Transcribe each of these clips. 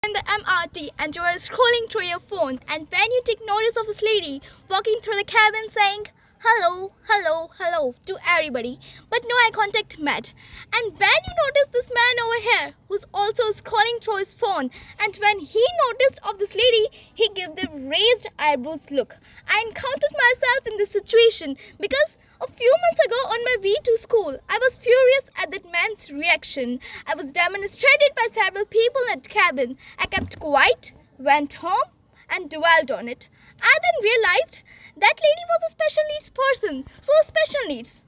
in the MRT and you are scrolling through your phone, and when you take notice of this lady walking through the cabin saying hello, hello, hello to everybody, but no eye contact met. And when you notice this man over here who's also scrolling through his phone, and when he noticed of this lady, he gave the raised eyebrows look. I encountered myself in this situation because a few months ago on my way to school, I was furious at that man's reaction. I was demonstrated by several people at the cabin. I kept quiet, went home and dwelled on it. I then realized that lady was a special needs person. So special needs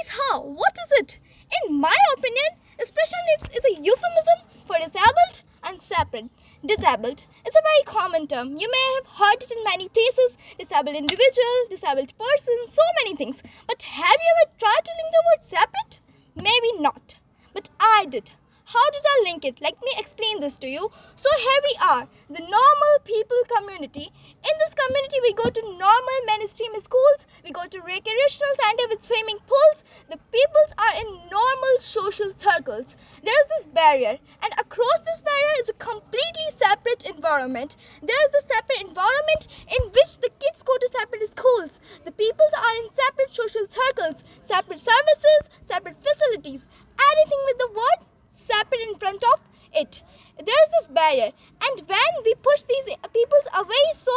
how? What is it? In my opinion, special needs is a euphemism for disabled and separate. Disabled is a very common term. You may have heard it in many places. Disabled individual, disabled person, so many things. But have you ever tried to link the word separate? Maybe not. But I did. How did I link it? Let me explain this to you. So here we are, the normal people community. In this community, we go to normal mainstream schools. We go to recreational center with swimming pools. The peoples are in normal social circles. There is this barrier, and across this barrier is a completely separate environment. There is a separate environment in which the kids go to separate schools. The peoples are in separate social circles, separate services, separate facilities. Anything with the word separate in front of it. There is this barrier, and when we push these peoples away, so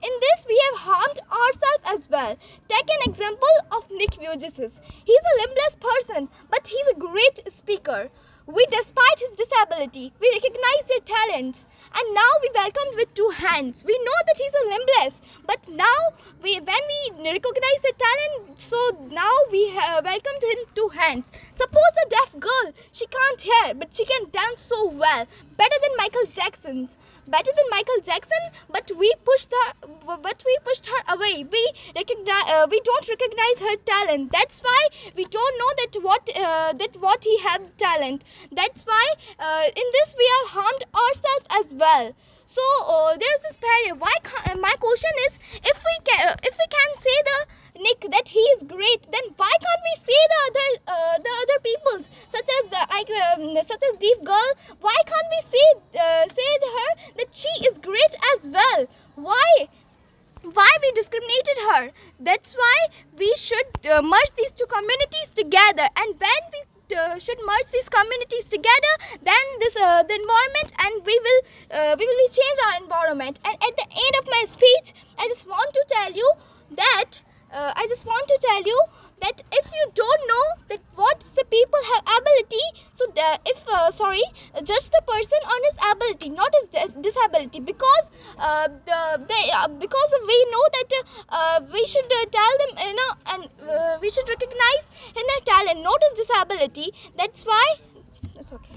in this we have harmed ourselves as well. Take an example of Nick Vujicic. He's a limbless person, but he's a great speaker. Despite his disability, we recognize their talents, and now we welcome with two hands. We know that he's a limbless, but now when we recognize their talent, so now we welcome him two hands. Suppose a deaf girl, she can't hear, but she can dance so well, better than Michael Jackson. But we pushed her away. We don't recognize her talent. That's why we don't know that what he have talent. That's why in this we have harmed ourselves as well. So there's this barrier. My question is, if we can say the Nick that he is great, then why can't we say the other peoples such as deaf girl? Why can't we say her that she is great as well? Why we discriminated her? That's why we should merge these two communities together. And when we should merge these communities together, then the environment, and we will change our environment. And at the end of my speech, I just want to tell you that if you don't know that what the people have ability, so judge the person on his ability, not his disability, because because we know that we should tell them, and we should recognize in their talent, not his disability. That's why it's okay.